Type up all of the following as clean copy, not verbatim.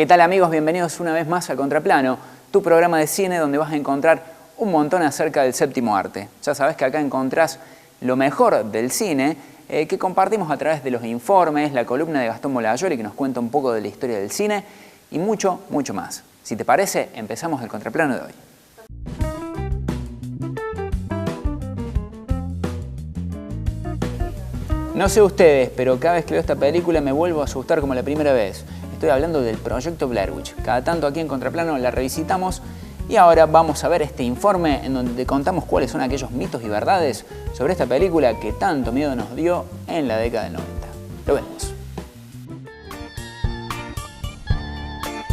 ¿Qué tal, amigos? Bienvenidos una vez más a Contraplano, tu programa de cine donde vas a encontrar un montón acerca del séptimo arte. Ya sabes que acá encontrás lo mejor del cine que compartimos a través de los informes, la columna de Gastón Molayoli que nos cuenta un poco de la historia del cine y mucho, mucho más. Si te parece, empezamos el Contraplano de hoy. No sé ustedes, pero cada vez que veo esta película me vuelvo a asustar como la primera vez. Estoy hablando del Proyecto Blair Witch. Cada tanto aquí en Contraplano la revisitamos y ahora vamos a ver este informe en donde contamos cuáles son aquellos mitos y verdades sobre esta película que tanto miedo nos dio en la década del 90. Lo vemos.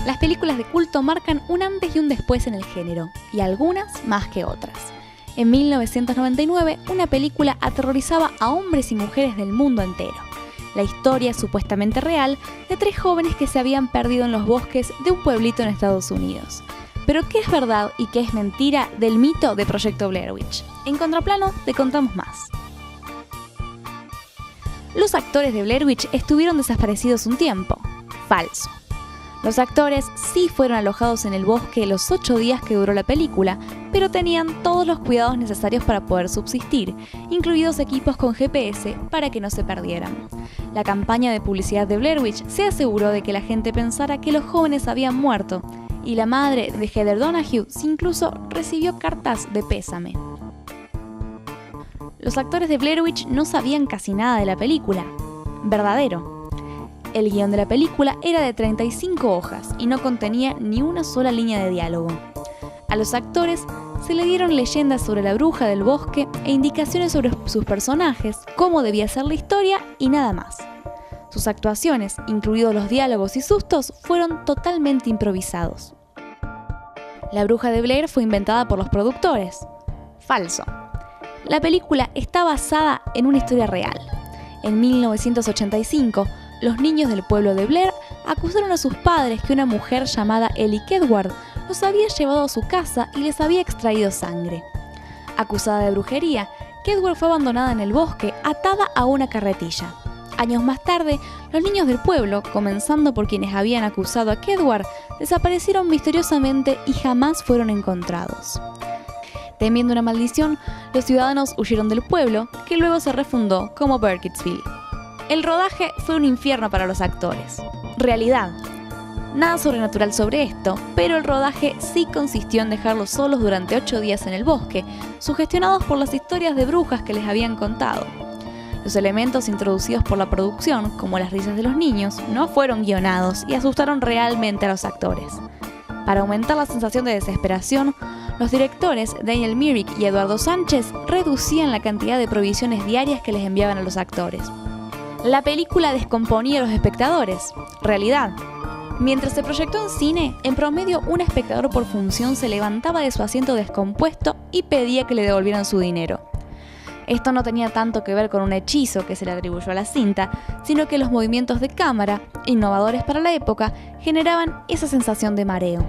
Las películas de culto marcan un antes y un después en el género, y algunas más que otras. En 1999, una película aterrorizaba a hombres y mujeres del mundo entero. La historia, supuestamente real, de 3 jóvenes que se habían perdido en los bosques de un pueblito en Estados Unidos. Pero ¿qué es verdad y qué es mentira del mito de Proyecto Blair Witch? En Contraplano te contamos más. Los actores de Blair Witch estuvieron desaparecidos un tiempo. Falso. Los actores sí fueron alojados en el bosque los 8 días que duró la película, pero tenían todos los cuidados necesarios para poder subsistir, incluidos equipos con GPS para que no se perdieran. La campaña de publicidad de Blair Witch se aseguró de que la gente pensara que los jóvenes habían muerto, y la madre de Heather Donahue incluso recibió cartas de pésame. Los actores de Blair Witch no sabían casi nada de la película. Verdadero. El guión de la película era de 35 hojas y no contenía ni una sola línea de diálogo. A los actores se le dieron leyendas sobre la bruja del bosque e indicaciones sobre sus personajes, cómo debía ser la historia y nada más. Sus actuaciones, incluidos los diálogos y sustos, fueron totalmente improvisados. La bruja de Blair fue inventada por los productores. Falso. La película está basada en una historia real. En 1985, los niños del pueblo de Blair acusaron a sus padres que una mujer llamada Ellie Kedward los había llevado a su casa y les había extraído sangre. Acusada de brujería, Kedward fue abandonada en el bosque, atada a una carretilla. Años más tarde, los niños del pueblo, comenzando por quienes habían acusado a Kedward, desaparecieron misteriosamente y jamás fueron encontrados. Temiendo una maldición, los ciudadanos huyeron del pueblo, que luego se refundó como Burkittsville. El rodaje fue un infierno para los actores. Realidad. Nada sobrenatural sobre esto, pero el rodaje sí consistió en dejarlos solos durante 8 días en el bosque, sugestionados por las historias de brujas que les habían contado. Los elementos introducidos por la producción, como las risas de los niños, no fueron guionados y asustaron realmente a los actores. Para aumentar la sensación de desesperación, los directores Daniel Myrick y Eduardo Sánchez reducían la cantidad de provisiones diarias que les enviaban a los actores. La película descomponía a los espectadores. Realidad. Mientras se proyectó en cine, en promedio un espectador por función se levantaba de su asiento descompuesto y pedía que le devolvieran su dinero. Esto no tenía tanto que ver con un hechizo que se le atribuyó a la cinta, sino que los movimientos de cámara, innovadores para la época, generaban esa sensación de mareo.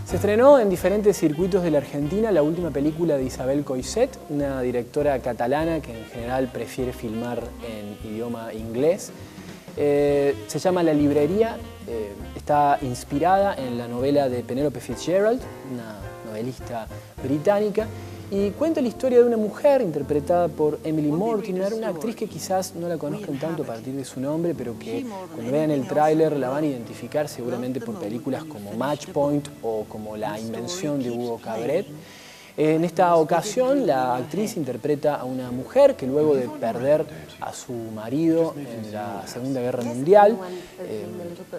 Se estrenó en diferentes circuitos de la Argentina la última película de Isabel Coixet, una directora catalana que en general prefiere filmar en idioma inglés. Se llama La Librería, está inspirada en la novela de Penelope Fitzgerald, una novelista británica, y cuenta la historia de una mujer interpretada por Emily Mortimer, una actriz que quizás no la conozcan tanto a partir de su nombre, pero que cuando vean el tráiler la van a identificar seguramente por películas como Match Point o como La Invención de Hugo Cabret. En esta ocasión la actriz interpreta a una mujer que luego de perder a su marido en la Segunda Guerra Mundial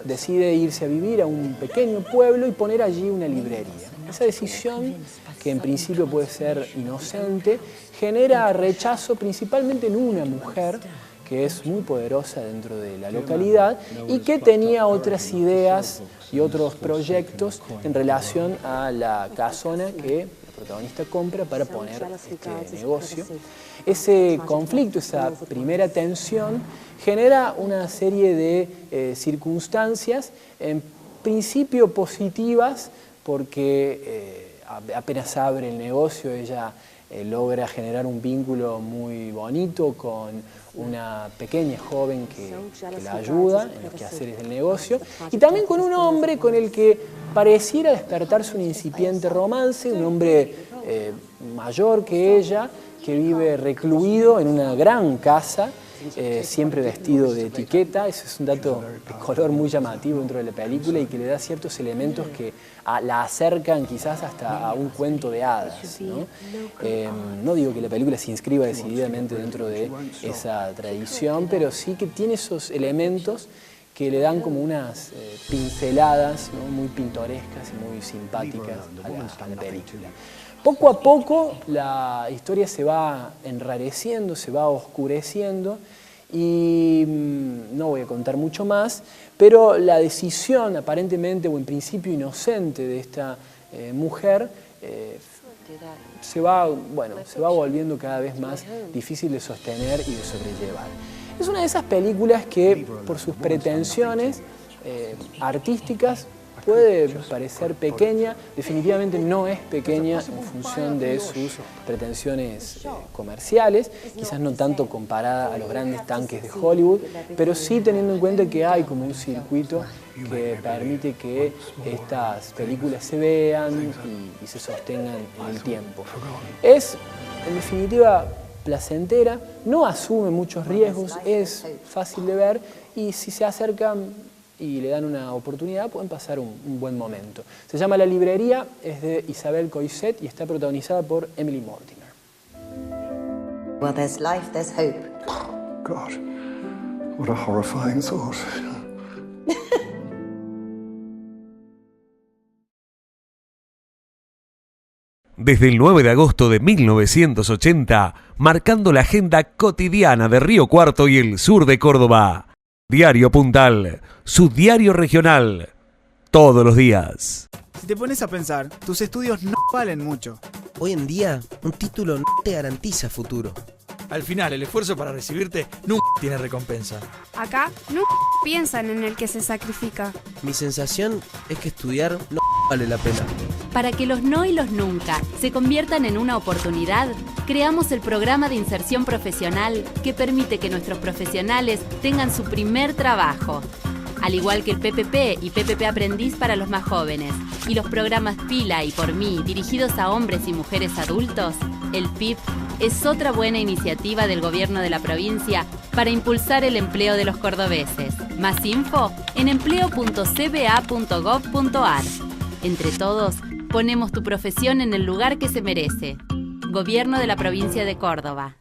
decide irse a vivir a un pequeño pueblo y poner allí una librería. Esa decisión, que en principio puede ser inocente, genera rechazo principalmente en una mujer que es muy poderosa dentro de la localidad y que tenía otras ideas y otros proyectos en relación a la casona que el protagonista compra para poner este negocio. Ese conflicto, esa primera tensión, genera una serie de circunstancias, en principio positivas, porque apenas abre el negocio, ella logra generar un vínculo muy bonito con una pequeña joven que la ayuda en los quehaceres del negocio, y también con un hombre con el que pareciera despertarse un incipiente romance, un hombre mayor que ella, que vive recluido en una gran casa, siempre vestido de etiqueta. Eso es un dato de color muy llamativo dentro de la película y que le da ciertos elementos que la acercan quizás hasta a un cuento de hadas, ¿no? No digo que la película se inscriba decididamente dentro de esa tradición, pero sí que tiene esos elementos que le dan como unas pinceladas, ¿no?, muy pintorescas y muy simpáticas a la película. Poco a poco la historia se va enrareciendo, se va oscureciendo y no voy a contar mucho más, pero la decisión aparentemente o en principio inocente de esta mujer se va volviendo cada vez más difícil de sostener y de sobrellevar. Es una de esas películas que por sus pretensiones artísticas puede parecer pequeña, definitivamente no es pequeña en función de sus pretensiones comerciales, quizás no tanto comparada a los grandes tanques de Hollywood, pero sí teniendo en cuenta que hay como un circuito que permite que estas películas se vean y se sostengan en el tiempo. Es, en definitiva, placentera, no asume muchos riesgos, es fácil de ver y si se acercan y le dan una oportunidad, pueden pasar un buen momento. Se llama La Librería, es de Isabel Coixet y está protagonizada por Emily Mortimer. Well, there's life, there's hope. God, what a horrifying thought. Desde el 9 de agosto de 1980, marcando la agenda cotidiana de Río Cuarto y el sur de Córdoba. Diario Puntal, su diario regional, todos los días. Si te pones a pensar, tus estudios no valen mucho. Hoy en día, un título no te garantiza futuro. Al final, el esfuerzo para recibirte nunca tiene recompensa. Acá nunca piensan en el que se sacrifica. Mi sensación es que estudiar no vale la pena. Para que los no y los nunca se conviertan en una oportunidad, creamos el programa de inserción profesional que permite que nuestros profesionales tengan su primer trabajo. Al igual que el PPP y PPP Aprendiz para los más jóvenes, y los programas Pila y Por Mí dirigidos a hombres y mujeres adultos, el PIP es otra buena iniciativa del gobierno de la provincia para impulsar el empleo de los cordobeses. Más info en empleo.cba.gov.ar. Entre todos, ponemos tu profesión en el lugar que se merece. Gobierno de la provincia de Córdoba.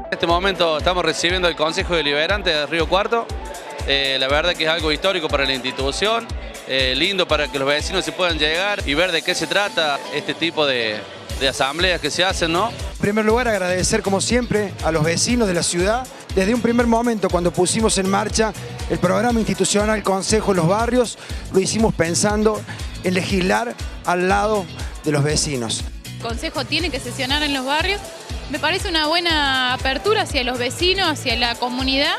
En este momento estamos recibiendo el Consejo Deliberante de Río Cuarto. La verdad que es algo histórico para la institución, lindo para que los vecinos se puedan llegar y ver de qué se trata este tipo de asambleas que se hacen, ¿no? En primer lugar, agradecer como siempre a los vecinos de la ciudad. Desde un primer momento, cuando pusimos en marcha el programa institucional Consejo en los Barrios, lo hicimos pensando en legislar al lado de los vecinos. El Consejo tiene que sesionar en los barrios. Me parece una buena apertura hacia los vecinos, hacia la comunidad.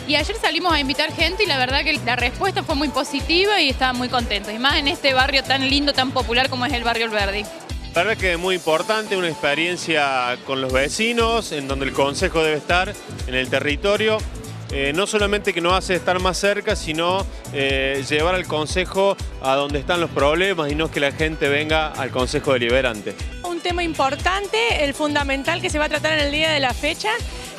Y ayer salimos a invitar gente y la verdad que la respuesta fue muy positiva y estaban muy contentos. Y más en este barrio tan lindo, tan popular como es el barrio Alberdi. La verdad que es muy importante, una experiencia con los vecinos, en donde el Consejo debe estar en el territorio. No solamente que nos hace estar más cerca, sino llevar al Consejo a donde están los problemas y no que la gente venga al Consejo Deliberante. Un tema importante, el fundamental que se va a tratar en el día de la fecha,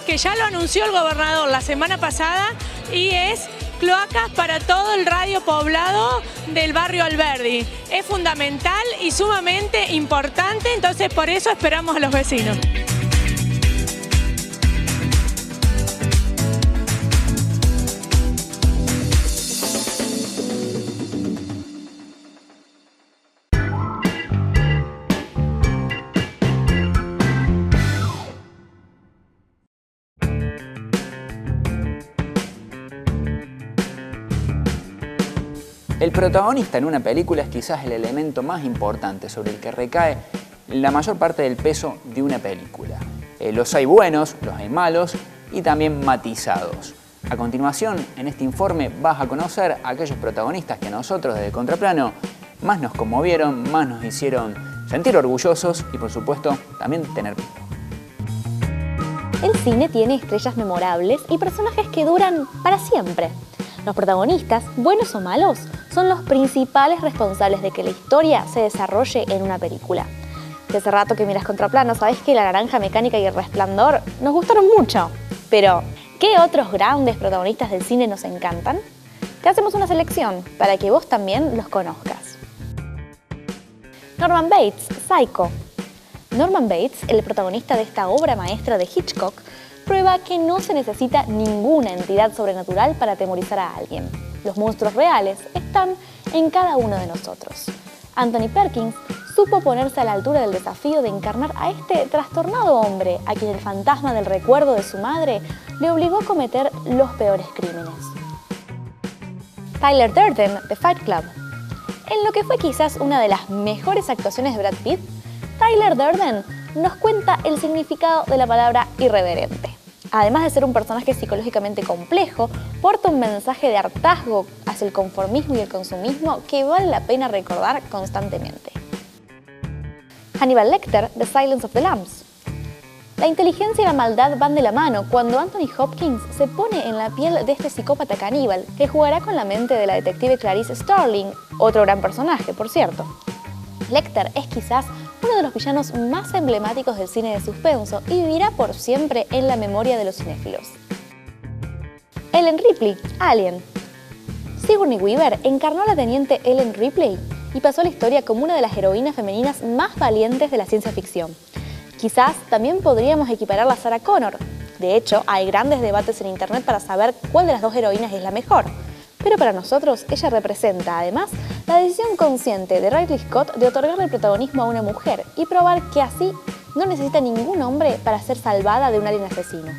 que ya lo anunció el gobernador la semana pasada, y es cloacas para todo el radio poblado del barrio Alberdi. Es fundamental y sumamente importante, entonces por eso esperamos a los vecinos. El protagonista en una película es quizás el elemento más importante sobre el que recae la mayor parte del peso de una película. Los hay buenos, los hay malos y también matizados. A continuación, en este informe vas a conocer a aquellos protagonistas que a nosotros desde Contraplano más nos conmovieron, más nos hicieron sentir orgullosos y por supuesto también tener miedo. El cine tiene estrellas memorables y personajes que duran para siempre. Los protagonistas, buenos o malos, son los principales responsables de que la historia se desarrolle en una película. Si hace rato que miras Contraplano, sabés que La Naranja Mecánica y El Resplandor nos gustaron mucho. Pero, ¿qué otros grandes protagonistas del cine nos encantan? Te hacemos una selección para que vos también los conozcas. Norman Bates, Psycho. Norman Bates, el protagonista de esta obra maestra de Hitchcock, prueba que no se necesita ninguna entidad sobrenatural para atemorizar a alguien. Los monstruos reales están en cada uno de nosotros. Anthony Perkins supo ponerse a la altura del desafío de encarnar a este trastornado hombre a quien el fantasma del recuerdo de su madre le obligó a cometer los peores crímenes. Tyler Durden, de Fight Club. En lo que fue quizás una de las mejores actuaciones de Brad Pitt, Tyler Durden nos cuenta el significado de la palabra irreverente. Además de ser un personaje psicológicamente complejo, porta un mensaje de hartazgo hacia el conformismo y el consumismo que vale la pena recordar constantemente. Hannibal Lecter, The Silence of the Lambs. La inteligencia y la maldad van de la mano cuando Anthony Hopkins se pone en la piel de este psicópata caníbal que jugará con la mente de la detective Clarice Starling, otro gran personaje, por cierto. Lecter es quizás uno de los villanos más emblemáticos del cine de suspenso y vivirá por siempre en la memoria de los cinéfilos. Ellen Ripley, Alien. Sigourney Weaver encarnó a la teniente Ellen Ripley y pasó a la historia como una de las heroínas femeninas más valientes de la ciencia ficción. Quizás también podríamos equipararla a Sarah Connor. De hecho, hay grandes debates en internet para saber cuál de las dos heroínas es la mejor. Pero para nosotros, ella representa, además, la decisión consciente de Ridley Scott de otorgarle el protagonismo a una mujer y probar que así no necesita ningún hombre para ser salvada de un alien asesino.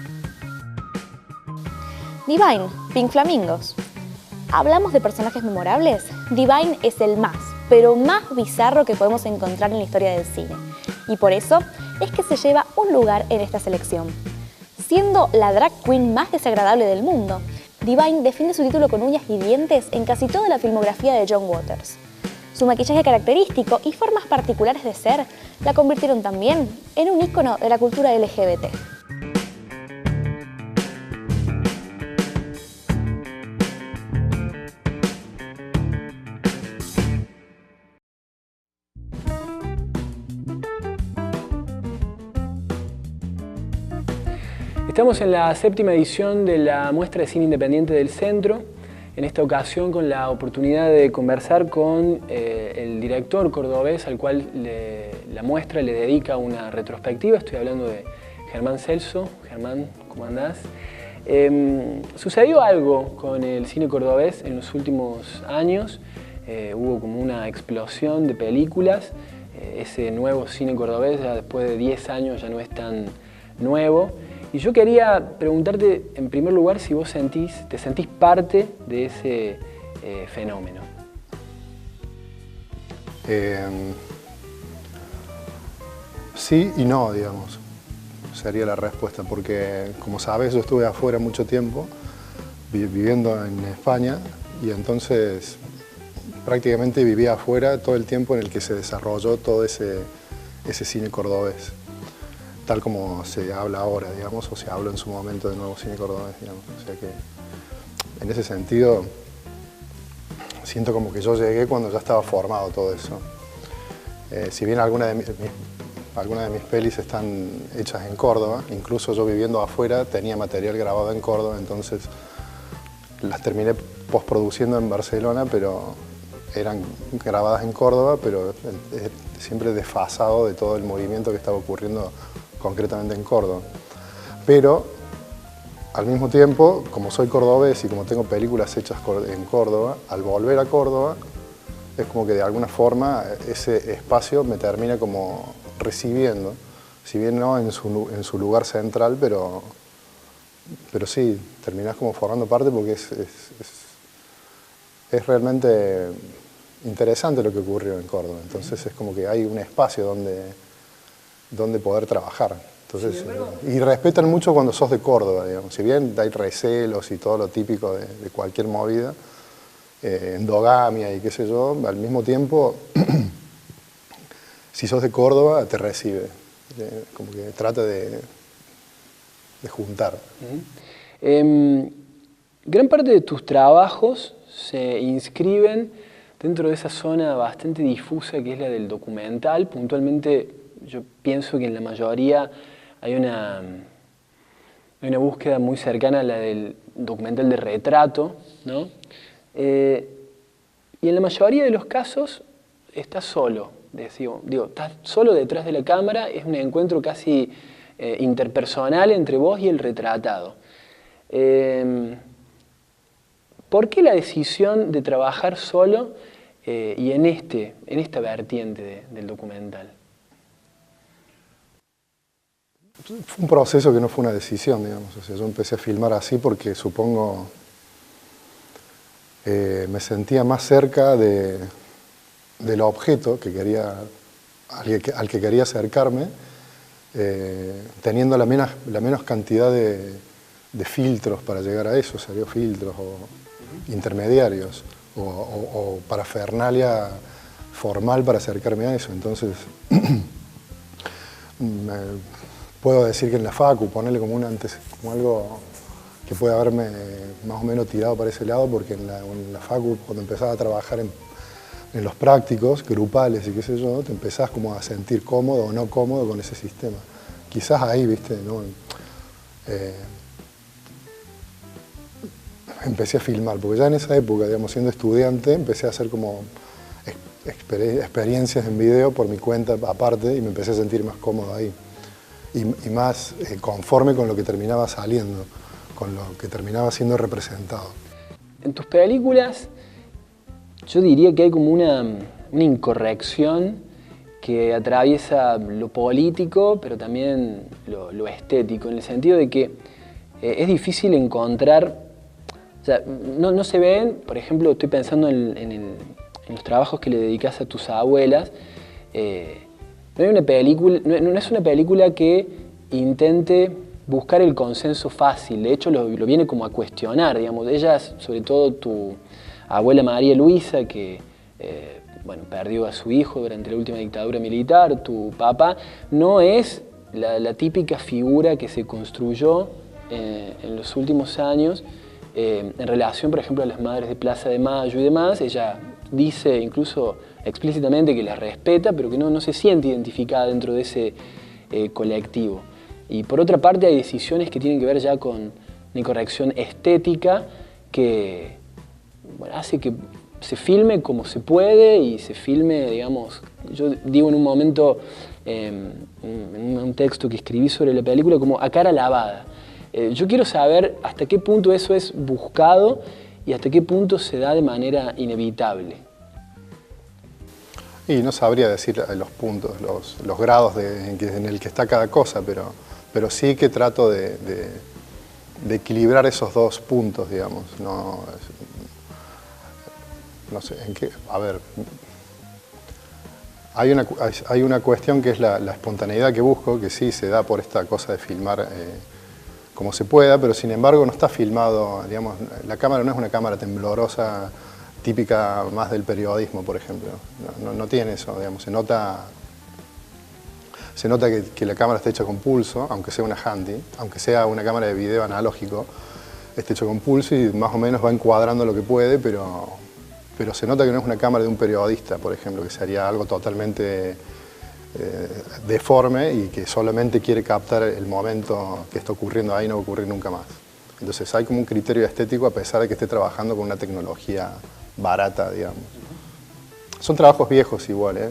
Divine, Pink Flamingos. ¿Hablamos de personajes memorables? Divine es el más, pero más bizarro que podemos encontrar en la historia del cine. Y por eso es que se lleva un lugar en esta selección. Siendo la drag queen más desagradable del mundo, Divine defiende su título con uñas y dientes en casi toda la filmografía de John Waters. Su maquillaje característico y formas particulares de ser la convirtieron también en un ícono de la cultura LGBT. Estamos en la 7ª edición de la muestra de cine independiente del Centro, en esta ocasión con la oportunidad de conversar con el director cordobés al cual la muestra le dedica una retrospectiva. Estoy hablando de Germán Celso. Germán, ¿cómo andás? Sucedió algo con el cine cordobés en los últimos años. Hubo como una explosión de películas. Ese nuevo cine cordobés ya después de 10 años ya no es tan nuevo. Y yo quería preguntarte, en primer lugar, si vos te sentís parte de ese fenómeno. Sí y no, digamos, sería la respuesta, porque como sabes yo estuve afuera mucho tiempo, viviendo en España, y entonces prácticamente vivía afuera todo el tiempo en el que se desarrolló todo ese cine cordobés. Tal como se habla ahora, digamos, o se habló en su momento de nuevo cine cordobés, digamos. O sea que, en ese sentido, siento como que yo llegué cuando ya estaba formado todo eso. Si bien algunas de mis pelis están hechas en Córdoba, incluso yo viviendo afuera tenía material grabado en Córdoba, entonces las terminé postproduciendo en Barcelona, pero eran grabadas en Córdoba, pero siempre desfasado de todo el movimiento que estaba ocurriendo concretamente en Córdoba. Pero al mismo tiempo, como soy cordobés y como tengo películas hechas en Córdoba, al volver a Córdoba es como que de alguna forma ese espacio me termina como recibiendo, si bien no en su lugar central, pero sí, terminás como formando parte porque es realmente interesante lo que ocurrió en Córdoba. Entonces es como que hay un espacio donde poder trabajar. Entonces, y respetan mucho cuando sos de Córdoba, digamos. Si bien hay recelos y todo lo típico de cualquier movida, endogamia y qué sé yo, al mismo tiempo, si sos de Córdoba, te recibe. Como que trata de juntar. Gran parte de tus trabajos se inscriben dentro de esa zona bastante difusa que es la del documental. Puntualmente, yo pienso que en la mayoría hay una búsqueda muy cercana a la del documental de retrato, ¿no? Y en la mayoría de los casos estás solo, estás solo detrás de la cámara, es un encuentro casi interpersonal entre vos y el retratado. ¿Por qué la decisión de trabajar solo y en esta vertiente del documental? Fue un proceso que no fue una decisión, digamos. O sea, yo empecé a filmar así porque supongo me sentía más cerca del objeto que al que quería acercarme, teniendo la menos cantidad de filtros para llegar a eso, sería filtros o intermediarios o parafernalia formal para acercarme a eso. Entonces, puedo decir que en la facu, ponerle como algo que puede haberme más o menos tirado para ese lado, porque en la facu, cuando empezaba a trabajar en los prácticos, grupales y qué sé yo, te empezás como a sentir cómodo o no cómodo con ese sistema. Quizás ahí, viste, ¿no? Empecé a filmar, porque ya en esa época, digamos, siendo estudiante, empecé a hacer como experiencias en video por mi cuenta aparte y me empecé a sentir más cómodo ahí. Y más conforme con lo que terminaba saliendo, con lo que terminaba siendo representado. En tus películas, yo diría que hay como una incorrección que atraviesa lo político, pero también lo estético, en el sentido de que es difícil encontrar, o sea, no se ven, por ejemplo, estoy pensando en los trabajos que le dedicas a tus abuelas, no es una película que intente buscar el consenso fácil, de hecho lo viene como a cuestionar, digamos. Ellas, sobre todo tu abuela María Luisa, que perdió a su hijo durante la última dictadura militar, tu papá, no es la típica figura que se construyó en los últimos años en relación, por ejemplo, a las madres de Plaza de Mayo y demás. Ella dice incluso explícitamente que las respeta, pero que no se siente identificada dentro de ese colectivo. Y por otra parte hay decisiones que tienen que ver ya con una corrección estética que hace que se filme como se puede y se filme, digamos, yo digo en un momento, en un texto que escribí sobre la película, como a cara lavada. Yo quiero saber hasta qué punto eso es buscado y hasta qué punto se da de manera inevitable. Y no sabría decir los puntos, los grados en el que está cada cosa, pero sí que trato de equilibrar esos dos puntos, digamos. No sé, en qué, a ver, hay una cuestión que es la espontaneidad que busco, que sí se da por esta cosa de filmar como se pueda, pero sin embargo no está filmado, digamos, la cámara no es una cámara temblorosa típica más del periodismo, por ejemplo. No tiene eso, digamos, se nota que la cámara está hecha con pulso, aunque sea una handy, aunque sea una cámara de video analógico, está hecho con pulso y más o menos va encuadrando lo que puede, pero se nota que no es una cámara de un periodista, por ejemplo, que sería algo totalmente deforme y que solamente quiere captar el momento que está ocurriendo ahí y no va a ocurrir nunca más. Entonces hay como un criterio estético a pesar de que esté trabajando con una tecnología barata, digamos. Son trabajos viejos igual,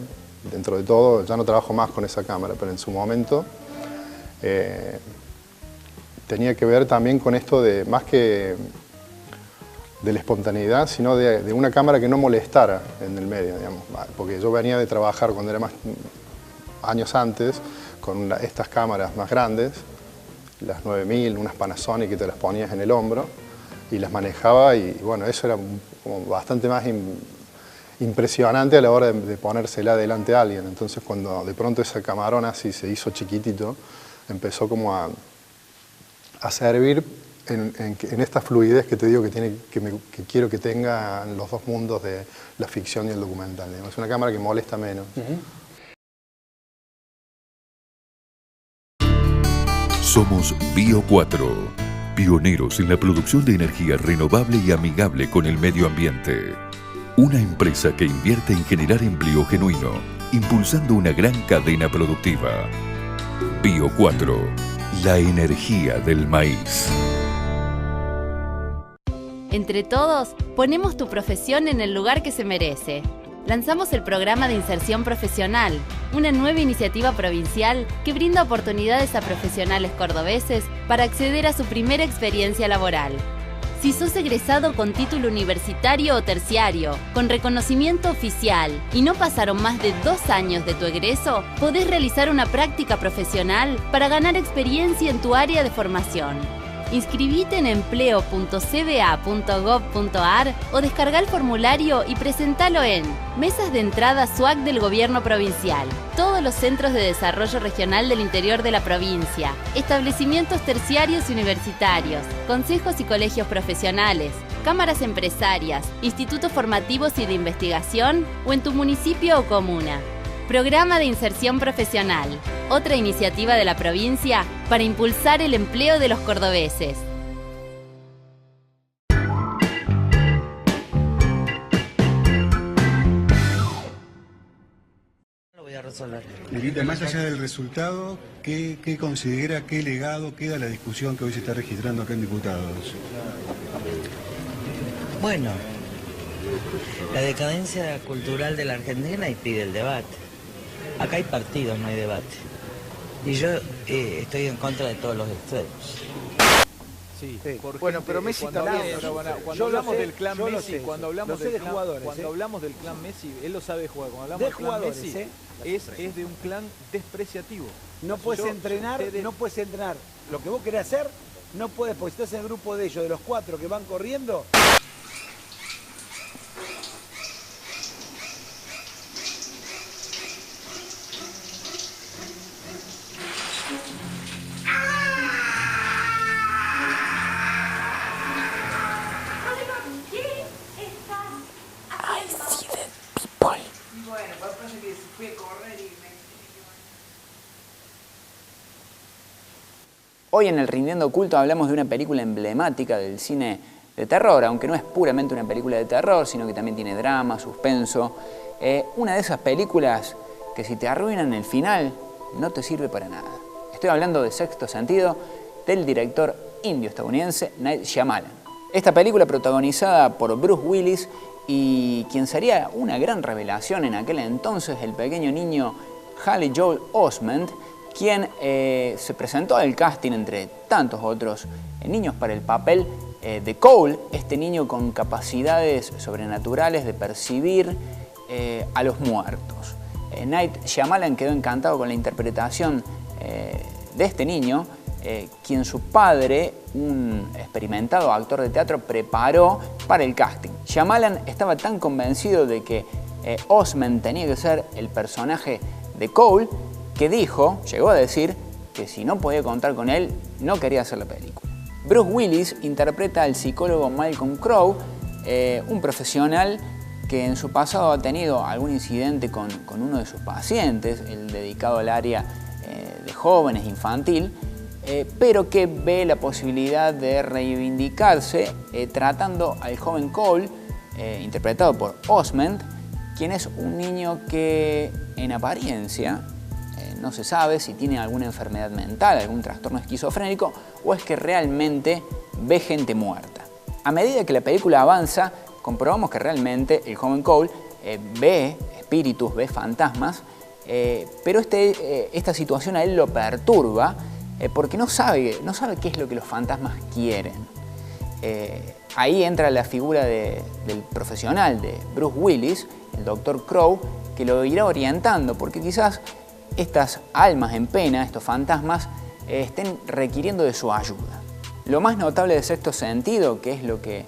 dentro de todo, ya no trabajo más con esa cámara, pero en su momento tenía que ver también con esto de, más que de la espontaneidad, sino de una cámara que no molestara en el medio, digamos. Porque yo venía de trabajar cuando era más años antes con estas cámaras más grandes, las 9000, unas Panasonic que te las ponías en el hombro, y las manejaba y bueno, eso era como bastante más impresionante a la hora de ponérsela delante a alguien. Entonces cuando de pronto ese camarón así se hizo chiquitito, empezó como a servir en esta fluidez que te digo que quiero que tenga en los dos mundos de la ficción y el documental. Digamos. Es una cámara que molesta menos. Somos Bio 4, pioneros en la producción de energía renovable y amigable con el medio ambiente. Una empresa que invierte en generar empleo genuino, impulsando una gran cadena productiva. Bio 4, la energía del maíz. Entre todos, ponemos tu profesión en el lugar que se merece. Lanzamos el programa de inserción profesional, una nueva iniciativa provincial que brinda oportunidades a profesionales cordobeses para acceder a su primera experiencia laboral. Si sos egresado con título universitario o terciario, con reconocimiento oficial y no pasaron más de 2 años de tu egreso, podés realizar una práctica profesional para ganar experiencia en tu área de formación. Inscribite en empleo.cba.gov.ar o descarga el formulario y presentalo en Mesas de Entrada SUAC del Gobierno Provincial, todos los centros de desarrollo regional del interior de la provincia, establecimientos terciarios y universitarios, consejos y colegios profesionales, cámaras empresarias, institutos formativos y de investigación o en tu municipio o comuna. Programa de Inserción Profesional, otra iniciativa de la provincia para impulsar el empleo de los cordobeses. Lo voy a resolver. Lilita, más allá del resultado, ¿qué considera, qué legado queda la discusión que hoy se está registrando acá en Diputados? Bueno, la decadencia cultural de la Argentina impide el debate. Acá hay partidos, no hay debate. Y yo estoy en contra de todos los extremos. Sí, bueno, pero Messi también. Cuando hablamos del clan Messi, cuando hablamos del clan Messi, él lo sabe jugar. Cuando hablamos del clan Messi, es de un clan despreciativo. No puedes entrenar, no puedes entrenar. Lo que vos querés hacer, no puedes, porque si estás en el grupo de ellos, de los 4 que van corriendo. Hoy en el Rindiendo Culto hablamos de una película emblemática del cine de terror, aunque no es puramente una película de terror, sino que también tiene drama, suspenso. Una de esas películas que si te arruinan el final, no te sirve para nada. Estoy hablando de Sexto Sentido, del director indio-estadounidense Night Shyamalan. Esta película protagonizada por Bruce Willis y quien sería una gran revelación en aquel entonces, el pequeño niño Haley Joel Osment, quien se presentó al casting entre tantos otros niños para el papel de Cole, este niño con capacidades sobrenaturales de percibir a los muertos. Night Shyamalan quedó encantado con la interpretación de este niño, quien su padre, un experimentado actor de teatro, preparó para el casting. Shyamalan estaba tan convencido de que Osment tenía que ser el personaje de Cole, que llegó a decir que si no podía contar con él, no quería hacer la película. Bruce Willis interpreta al psicólogo Malcolm Crowe, un profesional que en su pasado ha tenido algún incidente con uno de sus pacientes, el dedicado al área de jóvenes, infantil, pero que ve la posibilidad de reivindicarse tratando al joven Cole, interpretado por Osment, quien es un niño que en apariencia no se sabe si tiene alguna enfermedad mental, algún trastorno esquizofrénico o es que realmente ve gente muerta. A medida que la película avanza, comprobamos que realmente el joven Cole ve espíritus, ve fantasmas, pero esta situación a él lo perturba porque no sabe qué es lo que los fantasmas quieren. Ahí entra la figura del profesional de Bruce Willis, el Dr. Crowe, que lo irá orientando, porque quizás estas almas en pena, estos fantasmas, estén requiriendo de su ayuda. Lo más notable de Sexto Sentido, que es lo que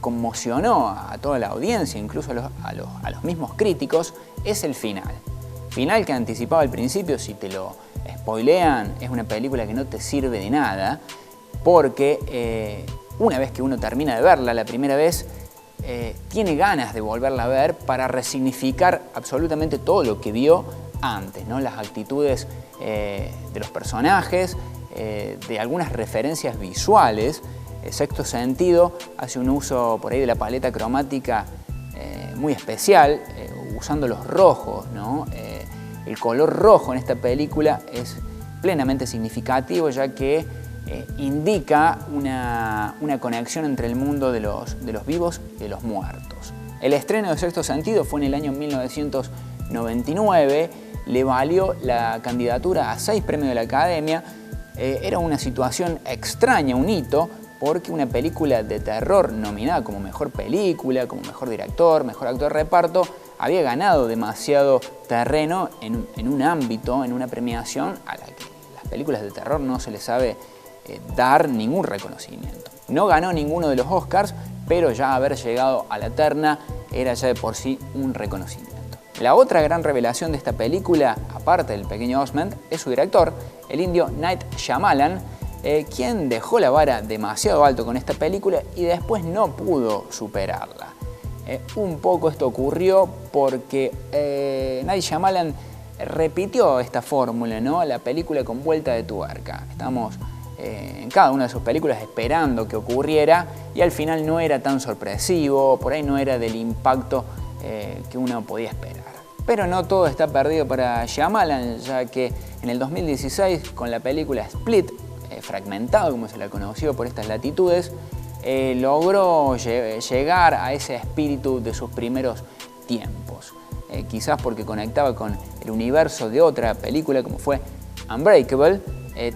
conmocionó a toda la audiencia, incluso a los mismos críticos, es el final. Final que anticipaba al principio, si te lo spoilean, es una película que no te sirve de nada, porque una vez que uno termina de verla la primera vez, tiene ganas de volverla a ver para resignificar absolutamente todo lo que vio antes, ¿no? Las actitudes de los personajes, de algunas referencias visuales. Sexto Sentido hace un uso por ahí de la paleta cromática muy especial, usando los rojos, ¿no? El color rojo en esta película es plenamente significativo, ya que indica una conexión entre el mundo de los vivos y de los muertos. El estreno de Sexto Sentido fue en el año 1999, le valió la candidatura a 6 premios de la Academia. Era una situación extraña, un hito, porque una película de terror nominada como mejor película, como mejor director, mejor actor de reparto, había ganado demasiado terreno en un ámbito, en una premiación a la que las películas de terror no se les sabe dar ningún reconocimiento. No ganó ninguno de los Oscars, pero ya haber llegado a la terna era ya de por sí un reconocimiento. La otra gran revelación de esta película, aparte del pequeño Osment, es su director, el indio Night Shyamalan, quien dejó la vara demasiado alto con esta película y después no pudo superarla. Un poco esto ocurrió porque Night Shyamalan repitió esta fórmula, ¿no? La película con vuelta de tuerca. Estamos en cada una de sus películas esperando que ocurriera y al final no era tan sorpresivo, por ahí no era del impacto que uno podía esperar. Pero no todo está perdido para Shyamalan, ya que en el 2016, con la película Split, Fragmentado, como se la conoció por estas latitudes, logró llegar a ese espíritu de sus primeros tiempos. Quizás porque conectaba con el universo de otra película como fue Unbreakable,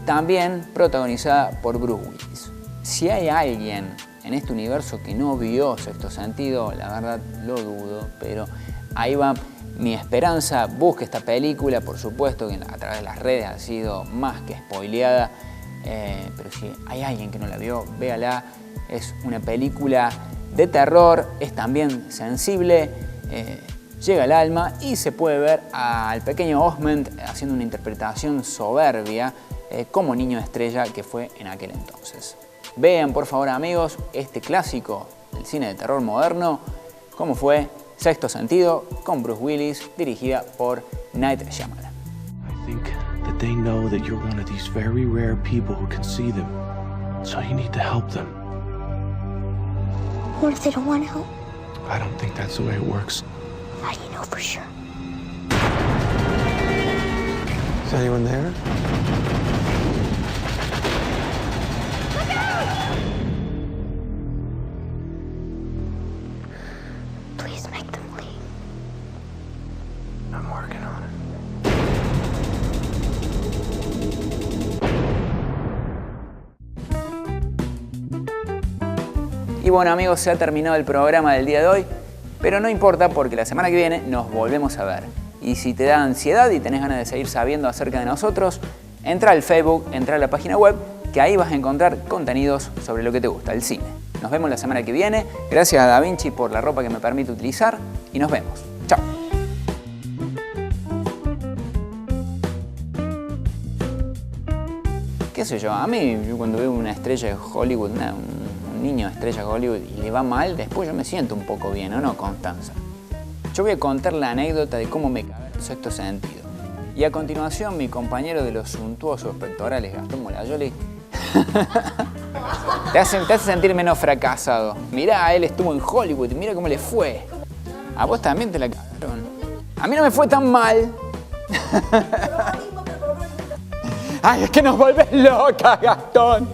también protagonizada por Bruce Willis. Si hay alguien en este universo que no vio Sexto Sentido, la verdad lo dudo, pero ahí va mi esperanza. Busque esta película, por supuesto que a través de las redes ha sido más que spoileada, pero si hay alguien que no la vio, véala. Es una película de terror, es también sensible, llega al alma y se puede ver al pequeño Osment haciendo una interpretación soberbia como niño estrella que fue en aquel entonces. Vean por favor amigos este clásico del cine de terror moderno, como fue Sexto Sentido con Bruce Willis, dirigida por Night Shyamalan. I think that they know that you're one of these very rare people who can see them, so you need to help them. What if they don't want to help? I don't think that's the way it works. How do you know for sure? Is anyone there? Please make them leave. I'm working on it. Y bueno amigos, se ha terminado el programa del día de hoy, pero no importa porque la semana que viene nos volvemos a ver. Y si te da ansiedad y tenés ganas de seguir sabiendo acerca de nosotros, entra al Facebook, entra a la página web, que ahí vas a encontrar contenidos sobre lo que te gusta, el cine. Nos vemos la semana que viene. Gracias a Da Vinci por la ropa que me permite utilizar y nos vemos. Chao. ¿Qué sé yo? A mí, yo cuando veo una estrella de Hollywood, un niño de estrella de Hollywood y le va mal, después yo me siento un poco bien, ¿o no, Constanza? Yo voy a contar la anécdota de cómo me cagué en Sexto Sentido. Y a continuación, mi compañero de los suntuosos pectorales, Gastón Molayoli, te hace sentir menos fracasado. Mirá, él estuvo en Hollywood, mira cómo le fue. A vos también te la cagaron. A mí no me fue tan mal. Ay, es que nos volvés loca, Gastón.